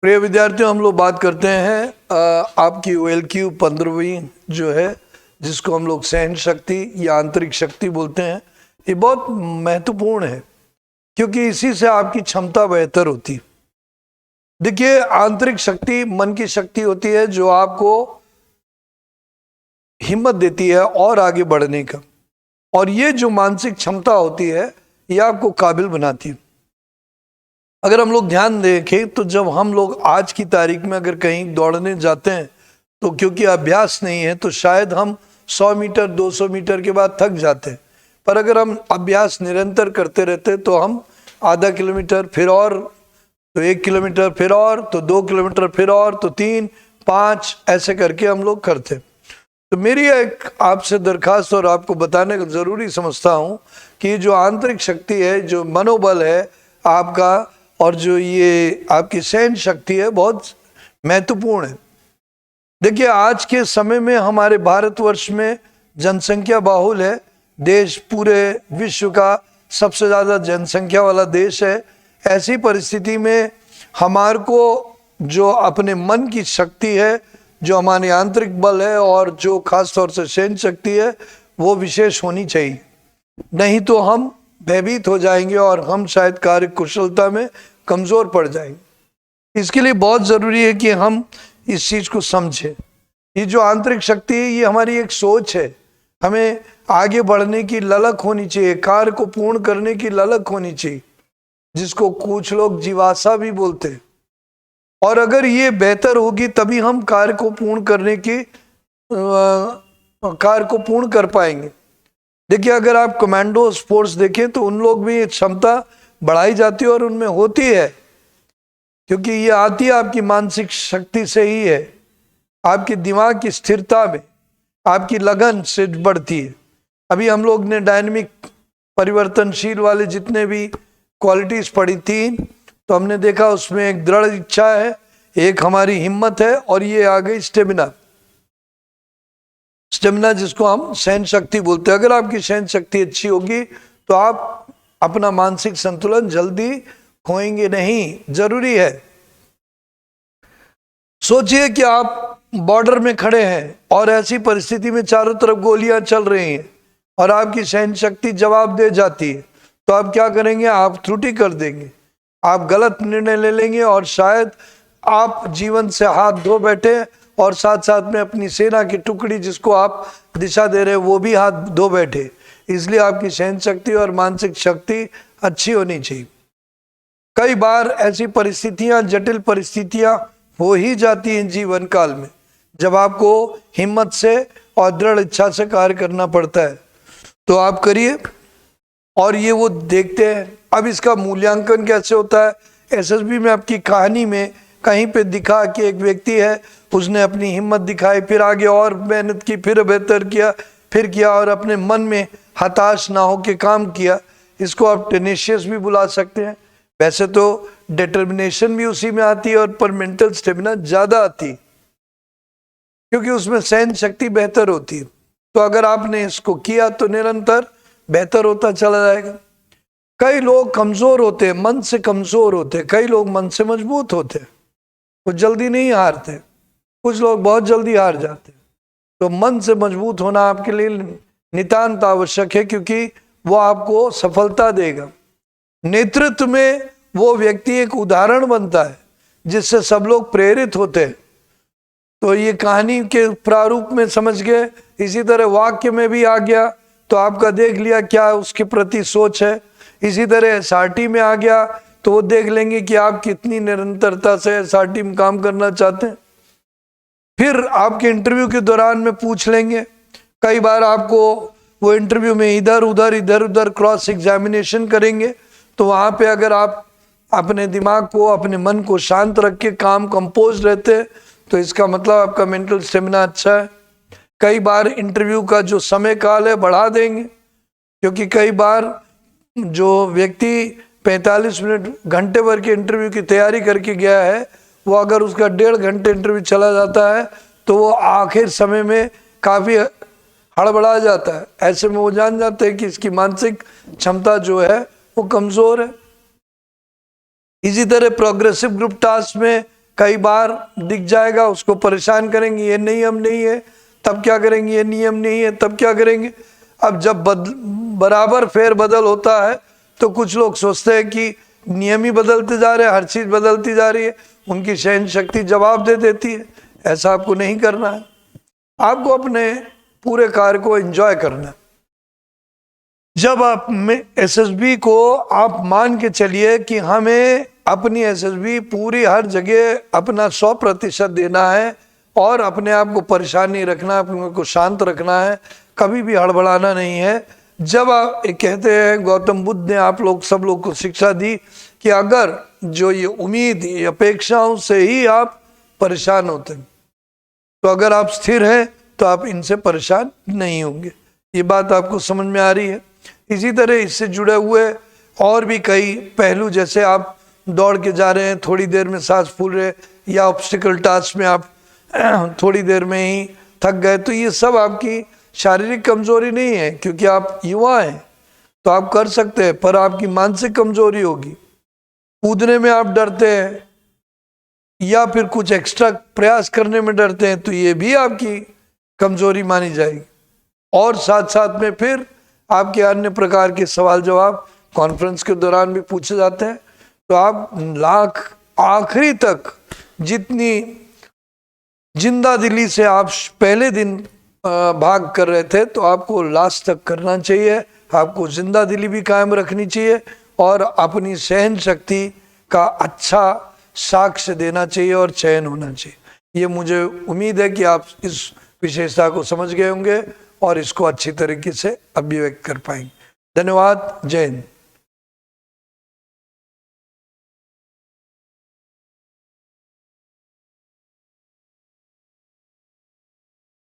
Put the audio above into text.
प्रिय विद्यार्थियों, हम लोग बात करते हैं आपकी OLQ 15वीं जो है, जिसको हम लोग सहन शक्ति या आंतरिक शक्ति बोलते हैं। ये बहुत महत्वपूर्ण है क्योंकि इसी से आपकी क्षमता बेहतर होती है। देखिए, आंतरिक शक्ति मन की शक्ति होती है जो आपको हिम्मत देती है और आगे बढ़ने का, और ये जो मानसिक क्षमता होती है ये आपको काबिल बनाती है। अगर हम लोग ध्यान देखें तो जब हम लोग आज की तारीख में अगर कहीं दौड़ने जाते हैं तो क्योंकि अभ्यास नहीं है तो शायद हम 100 मीटर 200 मीटर के बाद थक जाते हैं, पर अगर हम अभ्यास निरंतर करते रहते तो हम आधा किलोमीटर, फिर और तो 1 किलोमीटर, फिर और तो 2 किलोमीटर, फिर और तो 3, 5 ऐसे करके हम लोग करते। तो मेरी एक आपसे दरखास्त और आपको बताने को ज़रूरी समझता हूँ कि जो आंतरिक शक्ति है, जो मनोबल है आपका, और जो ये आपकी सहन शक्ति है, बहुत महत्वपूर्ण है। देखिए, आज के समय में हमारे भारतवर्ष में जनसंख्या बाहुल है देश, पूरे विश्व का सबसे ज़्यादा जनसंख्या वाला देश है। ऐसी परिस्थिति में हमारे को जो अपने मन की शक्ति है, जो हमारी आंतरिक बल है और जो खास तौर से सहन शक्ति है, वो विशेष होनी चाहिए। नहीं तो हम भयभीत हो जाएंगे और हम शायद कार्य कुशलता में कमज़ोर पड़ जाएंगे। इसके लिए बहुत ज़रूरी है कि हम इस चीज़ को समझें। ये जो आंतरिक शक्ति है ये हमारी एक सोच है। हमें आगे बढ़ने की ललक होनी चाहिए, कार्य को पूर्ण करने की ललक होनी चाहिए, जिसको कुछ लोग जीवाशा भी बोलते हैं। और अगर ये बेहतर होगी तभी हम कार्य को पूर्ण कर पाएंगे। देखिए, अगर आप कमांडो स्पोर्ट्स देखें तो उन लोग भी क्षमता बढ़ाई जाती है और उनमें होती है, क्योंकि ये आती है आपकी मानसिक शक्ति से ही है, आपके दिमाग की स्थिरता में, आपकी लगन से बढ़ती है। अभी हम लोग ने डायनेमिक परिवर्तनशील वाले जितने भी क्वालिटीज पढ़ी थी तो हमने देखा उसमें एक दृढ़ इच्छा है, एक हमारी हिम्मत है, और ये आ गई स्टेमिना जिसको हम सहन शक्ति बोलते हैं। अगर आपकी सहन शक्ति अच्छी होगी तो आप अपना मानसिक संतुलन जल्दी खोएंगे नहीं। जरूरी है, सोचिए कि आप बॉर्डर में खड़े हैं और ऐसी परिस्थिति में चारों तरफ गोलियां चल रही हैं और आपकी सहन शक्ति जवाब दे जाती है, तो आप क्या करेंगे? आप त्रुटि कर देंगे, आप गलत निर्णय ले लेंगे और शायद आप जीवन से हाथ धो बैठे और साथ साथ में अपनी सेना की टुकड़ी जिसको आप दिशा दे रहे हैं वो भी हाथ धो बैठे। इसलिए आपकी सहन शक्ति और मानसिक शक्ति अच्छी होनी चाहिए। कई बार ऐसी परिस्थितियां, जटिल परिस्थितियां हो ही जाती हैं जीवन काल में, जब आपको हिम्मत से और दृढ़ इच्छा से कार्य करना पड़ता है। तो आप करिए, और ये वो देखते हैं। अब इसका मूल्यांकन कैसे होता है? SSB में आपकी कहानी में कहीं पे दिखा कि एक व्यक्ति है, उसने अपनी हिम्मत दिखाई, फिर आगे और मेहनत की, फिर बेहतर किया, फिर किया, और अपने मन में हताश ना हो के काम किया। इसको आप टेनेशियस भी बुला सकते हैं। वैसे तो डिटर्मिनेशन भी उसी में आती है, और पर मेंटल स्टेमिना ज़्यादा आती है क्योंकि उसमें सहन शक्ति बेहतर होती है। तो अगर आपने इसको किया तो निरंतर बेहतर होता चला जाएगा। कई लोग कमज़ोर होते हैं, मन से कमज़ोर होते हैं, कई लोग मन से मजबूत होते हैं, वो जल्दी नहीं हारते, कुछ लोग बहुत जल्दी हार जाते हैं। तो मन से मजबूत होना आपके लिए नितांत आवश्यक है, क्योंकि वो आपको सफलता देगा। नेतृत्व में वो व्यक्ति एक उदाहरण बनता है जिससे सब लोग प्रेरित होते हैं। तो ये कहानी के प्रारूप में समझ गए, इसी तरह वाक्य में भी आ गया तो आपका देख लिया क्या उसके प्रति सोच है। इसी तरह SRT में आ गया तो वो देख लेंगे कि आप कितनी निरंतरता से SRT में काम करना चाहते हैं। फिर आपके इंटरव्यू के दौरान में पूछ लेंगे। कई बार आपको वो इंटरव्यू में इधर उधर क्रॉस एग्जामिनेशन करेंगे, तो वहाँ पे अगर आप अपने दिमाग को, अपने मन को शांत रख के काम कंपोज रहते हैं तो इसका मतलब आपका मेंटल स्टेमिना अच्छा है। कई बार इंटरव्यू का जो समय काल है बढ़ा देंगे, क्योंकि कई बार जो व्यक्ति 45 मिनट घंटे भर के इंटरव्यू की तैयारी करके गया है, वो अगर उसका 1.5 घंटे इंटरव्यू चला जाता है तो वो आखिर समय में काफ़ी हड़बड़ा जाता है। ऐसे में वो जान जाते हैं कि इसकी मानसिक क्षमता जो है वो कमज़ोर है। इसी तरह प्रोग्रेसिव ग्रुप टास्क में कई बार दिख जाएगा, उसको परेशान करेंगे, ये नियम नहीं है, तब क्या करेंगे, ये नियम नहीं है, तब क्या करेंगे। अब जब बराबर फेर बदल होता है तो कुछ लोग सोचते हैं कि नियम ही बदलते जा रहे हैं, हर चीज बदलती जा रही है, उनकी सहन शक्ति जवाब दे देती है। ऐसा आपको नहीं करना है, आपको अपने पूरे कार्य को एंजॉय करना है। जब आप में एसएसबी को आप मान के चलिए कि हमें अपनी एसएसबी पूरी हर जगह अपना 100% देना है और अपने आप को परेशान नहीं रखना, अपने को शांत रखना है, कभी भी हड़बड़ाना नहीं है। जब आप कहते हैं, गौतम बुद्ध ने आप लोग सब लोग को शिक्षा दी कि अगर जो ये उम्मीद, ये अपेक्षाओं से ही आप परेशान होते हैं, तो अगर आप स्थिर हैं तो आप इनसे परेशान नहीं होंगे। ये बात आपको समझ में आ रही है। इसी तरह इससे जुड़े हुए और भी कई पहलू, जैसे आप दौड़ के जा रहे हैं, थोड़ी देर में सांस फूल रहे, या ऑब्स्टिकल टास्क में आप थोड़ी देर में ही थक गए, तो ये सब आपकी शारीरिक कमजोरी नहीं है, क्योंकि आप युवा हैं तो आप कर सकते हैं, पर आपकी मानसिक कमजोरी होगी। कूदने में आप डरते हैं या फिर कुछ एक्स्ट्रा प्रयास करने में डरते हैं, तो ये भी आपकी कमजोरी मानी जाएगी। और साथ साथ में फिर आपके अन्य प्रकार के सवाल जवाब कॉन्फ्रेंस के दौरान भी पूछे जाते हैं, तो आप आखिरी तक जितनी जिंदा दिली से आप पहले दिन भाग कर रहे थे, तो आपको लास्ट तक करना चाहिए। आपको जिंदा दिली भी कायम रखनी चाहिए और अपनी सहन शक्ति का अच्छा साक्ष्य देना चाहिए और चयन होना चाहिए। ये मुझे उम्मीद है कि आप इस विशेषता को समझ गए होंगे और इसको अच्छी तरीके से अभिव्यक्त कर पाएंगे। धन्यवाद। जय हिंद।